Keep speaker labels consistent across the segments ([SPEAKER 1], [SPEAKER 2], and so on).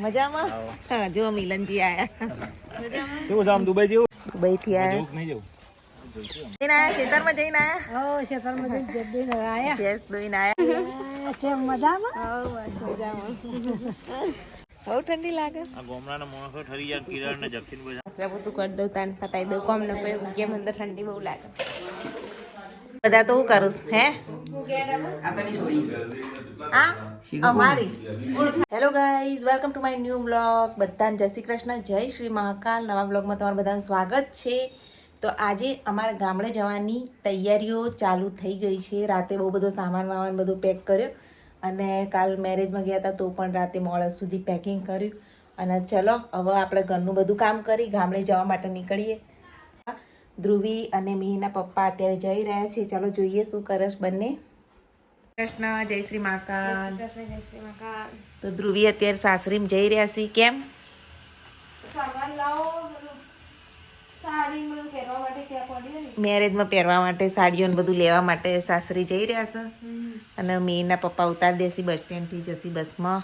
[SPEAKER 1] મજામાં? હા, જો મિલનજી આયા.
[SPEAKER 2] કેવું જામ દુબઈ જેવું?
[SPEAKER 1] દુબઈ થી આયા.
[SPEAKER 2] નહીં જવું.
[SPEAKER 1] જઈને આયા, ખેતરમાં જઈને આયા.
[SPEAKER 3] ઓ શેતરમાં જઈને આયા.
[SPEAKER 1] ગેસ દોઈને આયા.
[SPEAKER 3] કેમ મજામાં?
[SPEAKER 1] મજામાં. બહુ ઠંડી લાગે.
[SPEAKER 2] આ ગોમડાના માણસો ઠરી જાય કિરણ ને જપ્તીન બધા.
[SPEAKER 1] એટલે બધું કરી દઉં તાન પતાઈ દઉં કોમ ને કોઈ કેમ અંદર ઠંડી બહુ લાગે. બધા તો હું કરું હે? અમારી. Hello guys, welcome to my new blog. બધાને જય શ્રી કૃષ્ણ, જય શ્રી મહાકાલ. નવા બ્લોગમાં તમારું બધાનું સ્વાગત છે. તો આજે અમારા ગામડે જવાની તૈયારીઓ ચાલુ થઈ ગઈ છે. રાતે બહુ બધો સામાન વામાન બધું પેક કર્યો અને કાલ મેરેજમાં ગયા હતા તો પણ રાતે મોડા સુધી પેકિંગ કર્યું. અને ચલો હવે આપણે ઘરનું બધું કામ કરી ગામડે જવા માટે નીકળીએ. ધ્રુવી અને મીના પપ્પા અત્યારે જઈ રહ્યા છે. ચાલો જોઈએ શું કરશ બંને. કૃષ્ણ, જય શ્રી મહાકાલ. તો ધ્રુવી અત્યારે સાસરીમાં જઈ રહ્યા છે. કેમ? મેરેજમાં પહેરવા માટે સાડીઓ ને બધું લેવા માટે સાસરી જઈ રહ્યા છે. અને મીના પપ્પા ઉતાર દેસી બસ સ્ટેન્ડ થી જસી બસમાં.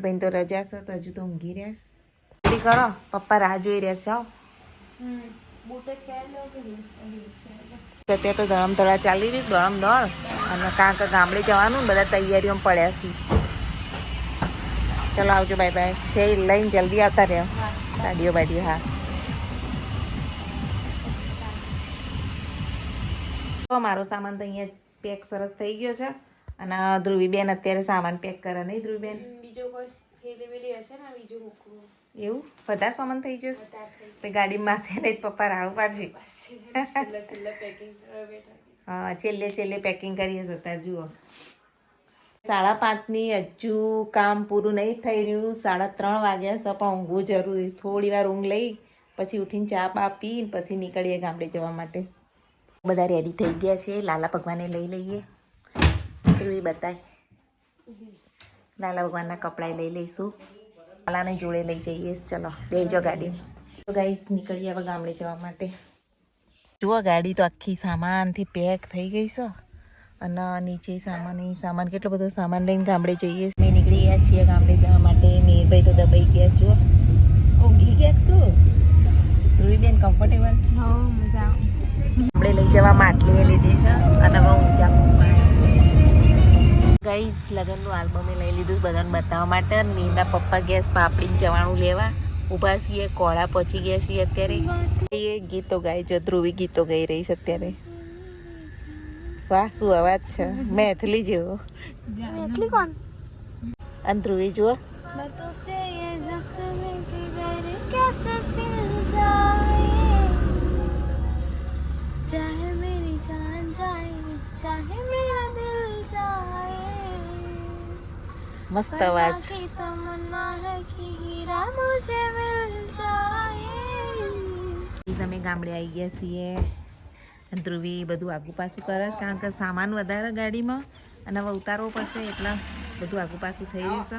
[SPEAKER 1] બેન તો રજા છે તો હજુ તો ઊંઘી રહ્યા છે. કરો પપ્પા રાહ જોઈ રહ્યા છે. જાઓ અત્યારે તો ધરમ ધડા ચાલી રહ્યું ધરમ ધડ અને કાંક ગામડે જવાનું બધા તૈયારીઓમાં પડ્યા છે. ચલો આવજો, બાય બાય. જઈ લઈને જલ્દી આવતા રહ્યો સાડીઓ બાડીઓ. હા, મારો સામાન તો અહીંયા પેક સરસ થઈ ગયો છે. અને ધ્રુવીબેન અત્યારે સામાન પેક કરે નહીં? ધ્રુવીબેન
[SPEAKER 3] બીજો કોઈ થેલી હશે ને બીજું મૂકવું
[SPEAKER 1] એવું વધારે સામાન થઈ ગયો છે. ગાડીમાં છે ને પપ્પા રાડું પાડશે. હા, છેલ્લે પેકિંગ કરીએ છીએ. અત્યારે જુઓ 5:30 હજુ કામ પૂરું નહીં થઈ રહ્યું. 3:30 વાગ્યા છે પણ ઊંઘવું જરૂરી. થોડી વાર ઊંઘ લઈ પછી ઉઠીને ચા બા પીને પછી નીકળીએ ગામડે જવા માટે. બધા રેડી થઈ ગયા છે. લાલા ભગવાનને લઈ લઈએ. ધ્રુવી બતાય લાલા ભગવાનના કપડાં લઈ લઈશું. લાલાને જોડે લઈ જઈએ. ચલો બેજો ગાડી. તો ગાઈસ નીકળીએ હવે ગામડે જવા માટે. જુઓ ગાડી તો આખી સામાનથી પેક થઈ ગઈ છે. અને નીચે સામાન કેટલો બધો સામાન લઈને ગામડે જઈએ. મેં નીકળી ગયા છીએ ગામડે જવા માટે. મીરભાઈ તો દબાઈ ગયા. જુઓ ઊંઘી ગયા શું? ધ્રુવીબેન કમ્ફર્ટેબલ?
[SPEAKER 3] હા, મજા આવે.
[SPEAKER 1] ગામડે લઈ જવા માટલી લીધી છે અને હવે ઊંચા ગાઈસ લગ્નનું આલ્બમે લઈ લીધું બધાને બતાવવા માટે. મીના પપ્પા ગેસ પાપડીને જવાનું લેવા ઊભા છીએ. કોળા પહોંચી ગયા છીએ અત્યારે. એ ગીતો ગાય જો ધ્રુવી ગીતો ગાઈ રહી છે અત્યારે. વાહ શું અવાજ છે, મેથલી જેવો.
[SPEAKER 3] મેથલી કોણ?
[SPEAKER 1] અને ધ્રુવી જુઓ મસ્ત અવાજ. અમે ગામડે આવી ગયા છીએ. ધ્રુવી બધું આગું પાછું કરે કારણ કે સામાન વધારે ગાડીમાં અને હવે ઉતારવો પડશે એટલે બધું આગું પાછું થઈ રહ્યું છે.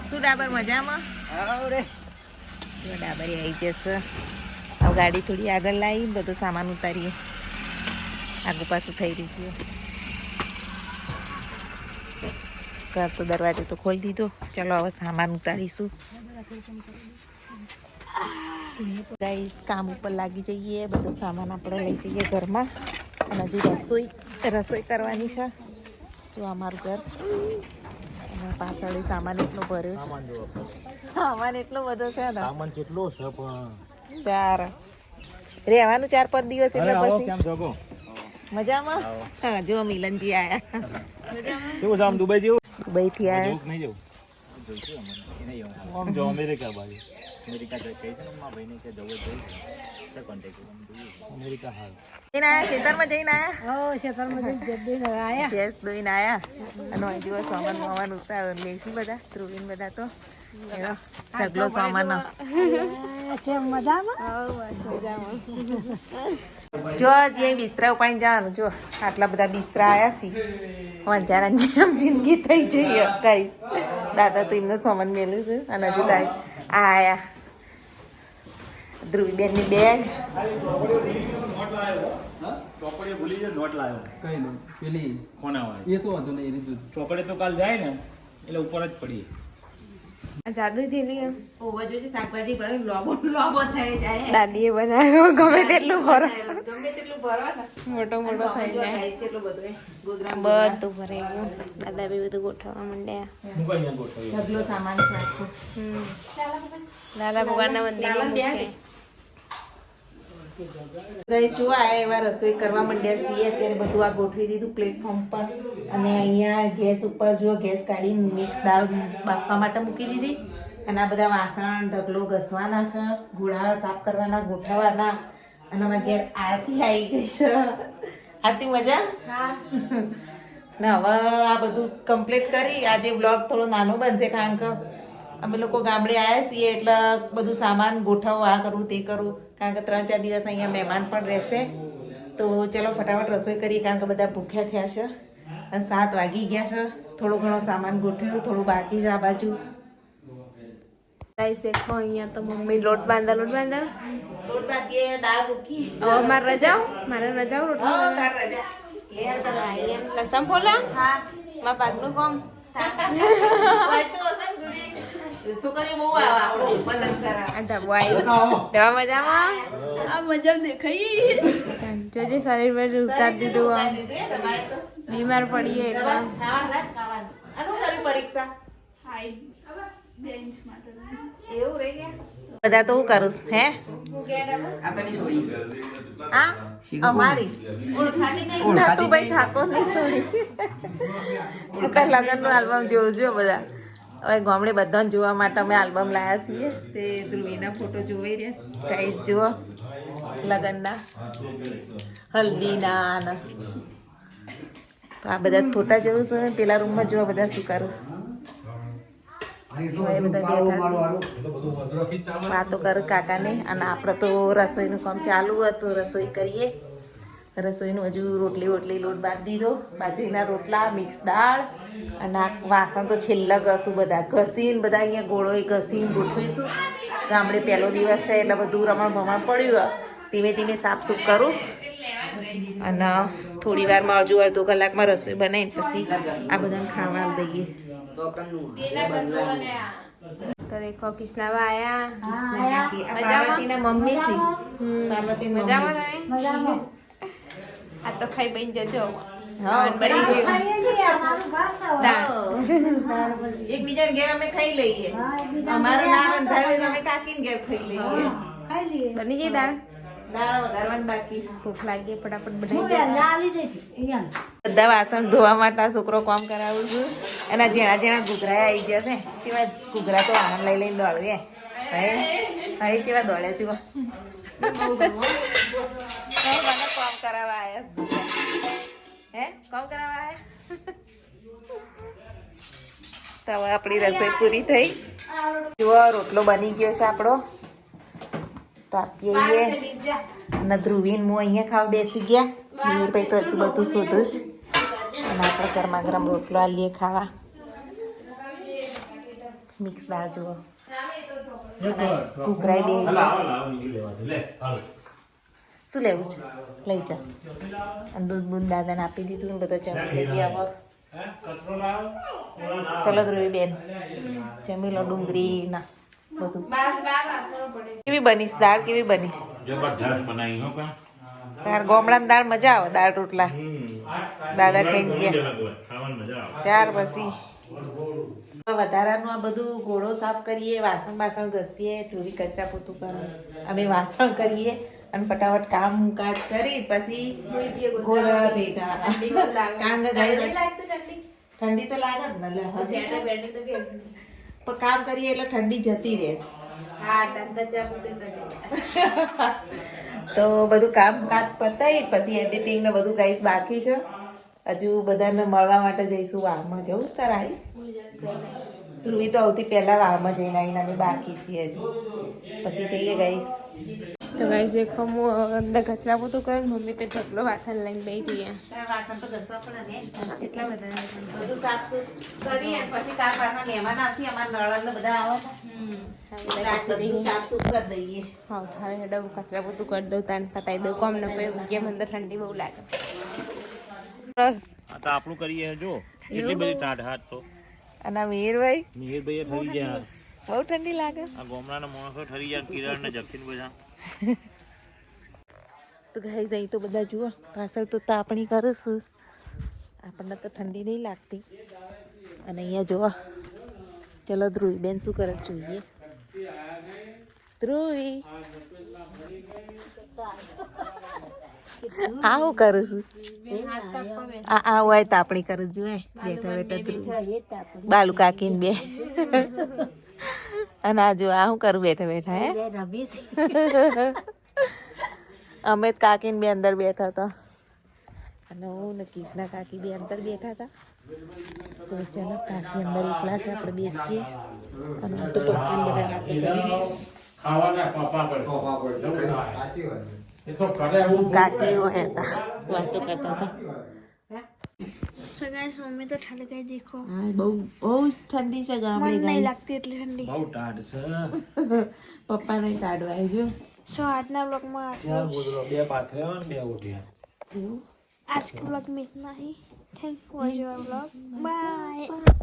[SPEAKER 1] શું ડાબર મજામાં? ડાબરી આવી જશે. હવે ગાડી થોડી આગળ લાવી બધું સામાન ઉતારીએ. આગું પાછું થઈ રહ્યું છે. ઘર તો દરવાજો તો ખોલી દીધો. ચલો હવે સામાન ઉતારીશું. ગાઈસ કામ ઉપર લાગી જઈએ. બધો સામાન આપણે લઈ જઈએ ઘરમાં. અને હજુ રસોઈ કરવાની છે. જો અમારું ઘર અને પાછળ સામાન એટલો ભર્યો. સામાન એટલો બધો છે ને.
[SPEAKER 2] સામાન કેટલો છે પણ
[SPEAKER 1] 4 રહેવાનું 4-5 દિવસ એટલે પછી મજામાં. હા, જો મિલનજી આયા.
[SPEAKER 2] કેવું જામ દુબઈ જેવું?
[SPEAKER 1] દુબઈ થી આયા.
[SPEAKER 2] નહીં જવું. આમ જો અમેરિકા બાજુ. અમેરિકા જઈ છે ને મારા ભાઈને કે જવું છે કોન્ટેક્ટ અમેરિકા. હાલ
[SPEAKER 1] જઈને આયા, ખેતરમાં જઈને આયા.
[SPEAKER 3] ઓ શેતરમાં જઈને આયા.
[SPEAKER 1] ગેસ દોઈને આયા. અને હજુ સામાન ઉતાર લેસી બધા ધ્રુવીને બધા તો ઢગલો સામાન.
[SPEAKER 3] કેમ મજામાં?
[SPEAKER 1] જો જે બિસ્તરા ઉપાડીને જવાનું. જો આટલા બધા બિસ્તરા આવ્યા છે. વંચારાની જેમ જિંદગી થઈ જઈએ ગાઈસ. દાદા તો એમનો સામાન મેલ્યું છે. અને હજુ આ આયા ધ્રુવીબેનની બેગ.
[SPEAKER 2] ચોપડીએ ભૂલી જાય નોટ લાવ્યો.
[SPEAKER 4] કઈ નહીં પેલી
[SPEAKER 2] કોના વાળી
[SPEAKER 4] એ તો વાંધો નહીં.
[SPEAKER 2] ચોપડે તો કાલ જાય ને એટલે ઉપર જ પડી.
[SPEAKER 3] જાદુ થયેલી એમ
[SPEAKER 1] ઓવા જોજે શાકભાજી ભરે લોબો થઈ જાય
[SPEAKER 3] દાદીએ બનાવ્યો ગમે તેટલું ભરો
[SPEAKER 1] ગમે તેટલું ભરવા ને
[SPEAKER 3] મોટો મોટો થઈ જાય
[SPEAKER 1] થાય છે એટલું બધું ગોદરા
[SPEAKER 3] બધું ભરાઈ ગયું દાદા બી બધું ગોઠવવા માંડ્યા
[SPEAKER 1] ઢગલો સામાન છે આખો.
[SPEAKER 3] લાલા ભગવાનના મંદિરમાં મૂકે.
[SPEAKER 1] ગઈ જો આ એવા રસોઈ કરવા માંડ્યા છીએ અત્યારે બધું આ ગોઠવી દીધું પ્લેટફોર્મ પર અને અહીંયા ગેસ ઉપર જો ગેસ કાઢીને મિક્સ દાળ બાફવા માટે મૂકી દીધી અને આ બધા વાસણ ઢગલો ઘસવાના છે ઘોડા સાફ કરવાના ગોઠવવાના અને અમારા ઘેર આરતી આવી ગઈ છે. આરતી મજા ને હવે આ બધું કમ્પ્લીટ કરી આજે બ્લોગ થોડો નાનો બનશે કારણ કે અમે લોકો ગામડે આવ્યા છીએ એટલે બધું સામાન ગોઠવવું આ કરવું તે કરવું કારણ કે 3-4 દિવસ અહીંયા મહેમાન પણ રહેશે તો ચલો ફટાફટ રસોઈ કરીએ કારણ કે બધા ભૂખ્યા થયા છે અને 7 વાગી ગયા છે. થોડો ઘણો સામાન ગોઠવ્યું થોડું બાકી છે આ બાજુ.
[SPEAKER 3] ગાઈસ દેખો અહીંયા તો મમ્મી લોટ બાંધા
[SPEAKER 1] રોટ બાકી દાળ મૂકી
[SPEAKER 3] હવે મારે રજાઓ રોટલી
[SPEAKER 1] તાર રજા લે તાર
[SPEAKER 3] એમ લસણ ફોલા હા મારા પાકનું કામ
[SPEAKER 1] શું કરી બહુ આવા આપણો મદદ કરા
[SPEAKER 3] આ ઢબો આવી દેવા મજામાં
[SPEAKER 1] આ મજા દેખાઈ
[SPEAKER 3] જોજે શરીર પર ઉતાર દીધું આમ બીમાર પડીએ એટલે
[SPEAKER 1] આનું કરી પરીક્ષા એવું રહી ગયા બધા તો હું કરું હે આ અમારી નાટુભાઈ ઠાકોરની સોડી લગ્નનું આલ્બમ જોઉં છું બધા હવે ગામડે બધાને જોવા માટે અમે આલ્બમ લાવ્યા છીએ તે ધ્રુવીના ફોટો જોઈ રહ્યા ગાઈસ જુઓ લગ્નના હલ્દીના ને તો આ બધા ફોટા જોઉં છું પેલા રૂમમાં જોવા બધા શું કરું વાતો કરું કાકાને અને આપણે તો રસોઈનું કામ ચાલુ હતું રસોઈ કરીએ રસોઈનું હજુ રોટલી લોટ બાંધી દીધો બાજરીના રોટલા મિક્સ દાળ અને આ વાસણ તો છેલ્લા ઘસું બધા ઘસીને બધા અહીંયા ગોળોય ઘસીને ગોઠવીશું ગામડે પહેલો દિવસ છે એટલે બધું રમણ પડ્યું ધીમે ધીમે સાફસૂફ કરું અને થોડી વારમાં હજુ અડધો કલાકમાં રસોઈ બનાવીને પછી આ બધાને ખાવા દઈએ.
[SPEAKER 3] તો દેખો કિસનાવા આયા
[SPEAKER 1] પાર્વતીના મમ્મી છે પાર્વતીની
[SPEAKER 3] મજામાં
[SPEAKER 1] મમ્મી.
[SPEAKER 3] તમે આ તો ખાઈ બની જજો
[SPEAKER 1] હા,
[SPEAKER 3] બની ગયું
[SPEAKER 1] એકબીજાને ઘેર અમે ખાઈ લઈએ અમારે ના રંધાયું અમે કાકીને ઘેર ખાઈ લઈએ
[SPEAKER 3] બની ગઈ દાળ
[SPEAKER 1] દાળ વઘારવાની બાકી છે.
[SPEAKER 3] ભૂખ લાગી ફટાફટ બનાવી
[SPEAKER 1] બધા વાસણ ધોવા માટે આ છોકરો કામ કરાવું છું અને જેણા ઘૂઘરા આવી જશે ચેવા ઘૂઘરા તો આનંદ લઈને દોડ્યું હવે ચેવા દોડ્યા ચેવા મને કામ કરાવવા આવ્યા હે કામ કરાવવા આવ્યા તો હવે આપણી રસોઈ પૂરી થઈ જુઓ રોટલો બની ગયો છે આપણો તો આપીએ અને ધ્રુવીન હું અહીંયા ખાવા બેસી ગયા મીરભાઈ તો હજુ બધું શોધું જ અને આપણે ગરમા ગરમ રોટલો આલીએ ખાવા મિક્સ દાળ જુઓ ઘૂઘરાઈ બે શું લેવું છે લઈ જાઓ અને દૂધ બૂંદ દાદાને આપી દીધું ને બધા જમી લઈએ હવે ચલો ધ્રુવી બેન જમી લો ડુંગળી ના બધું કેવી બની દાળ કેવી બની
[SPEAKER 2] જબરદસ્ત બનાવી હો કા
[SPEAKER 1] તાર ગામડાની દાળ મજા આવે દાળ રોટલા દાદા ખાઈને ગયા
[SPEAKER 2] ખાવાની મજા આવે
[SPEAKER 1] ત્યાર પછી વધારાનું આ બધું ઘોડો સાફ કરીએ વાસણ ઘસીએ ધોવી કચરા પોતું કરો અમે વાસણ કરીએ અને ફટાફટ કામ કાજ કરી પછી ગોળા ભેગા કારણ કે ઠંડી તો લાગે જ ને પણ કામ કરીએ એટલે ઠંડી જતી રહેશે તો બધું કામ કાજ પતાવી પછી એડિટિંગ ને બધું ગાઈસ બાકી છે હજુ બધાને મળવા માટે જઈશું વાવમાં જવું તાર આવીશ ધ્રુવી તો સૌથી પહેલા વાવમાં જઈને આવીને અમે બાકી છીએ હજુ પછી જઈએ ગાઈસ
[SPEAKER 3] તો ગાઈસ દેખો હું અંદર કચરા પોતું કરું મમ્મી તો ઢગલો વાસણ લઈને બેસી જઈએ
[SPEAKER 1] વાસણ તો ઘસવા પડે ને
[SPEAKER 3] કેટલા બધા
[SPEAKER 1] બધું સાફસૂફ કરીએ પછી કાલ પાછા મહેમાન આવશે અમારા નળન ને બધા આવે બધું સાફસૂફ કરી દઈએ
[SPEAKER 3] હા થારે હેડો કચરા પોતું કરી દઉં તાને પતાવી દઉં કોમ ને પછી કેમ અંદર ઠંડી બહુ લાગે
[SPEAKER 2] આ તો આપણું કરીએ જો કેટલી બધી ટાઢ હાથ તો
[SPEAKER 1] અને મીરભાઈ
[SPEAKER 2] મિહિરભાઈએ થઈ ગયા
[SPEAKER 1] બહુ ઠંડી લાગે
[SPEAKER 2] આ ગોમડાના માણસો ઠરી જાય કિરણ ને જપ્તીને બધા
[SPEAKER 1] તો ગાઈસ અહીં તો બધા જુઓ પાછળ તો તાપણી કરું છું આપણને તો ઠંડી નહીં લાગતી અને અહીંયા જુઓ ચલો ધ્રુવી બેન શું કરે છે જોઈએ ધ્રુવી આ હું કરું છું આ હોય તાપણી કરું છું બેઠા બેઠા ધ્રુવી બાલુ કાકીને બે અને આ જો આ હું કરું બેઠા બેઠા હે અમે કાકીને બે અંદર બેઠા હતા અને હું ને કૃષ્ણા કાકી બે અંદર બેઠા હતા તો ચાલો કાકી અંદર એકલા છે આપણે બેસીએ અને હું તો પપ્પાને બધા વાતો કરીએ કાકી હોય હતા વાતો કરતા હતા
[SPEAKER 3] So guys, मम्मी तो ठंड गई देखो
[SPEAKER 1] હા બહુ બહુ જ ઠંડી છે ગામડે
[SPEAKER 3] मन नहीं
[SPEAKER 1] ગાઈસ
[SPEAKER 3] लगती इतनी ठंडी
[SPEAKER 2] બહુ ટાઢ છે
[SPEAKER 1] પપ્પાને કાઢવા આવ્યો
[SPEAKER 3] सो आज ना ब्लॉग में
[SPEAKER 2] ચાર ગોદરો બે પાથર્યા ને બે ઉઠ્યા
[SPEAKER 1] એવું
[SPEAKER 3] आज के ब्लॉग में इतना ही thank you for your blog bye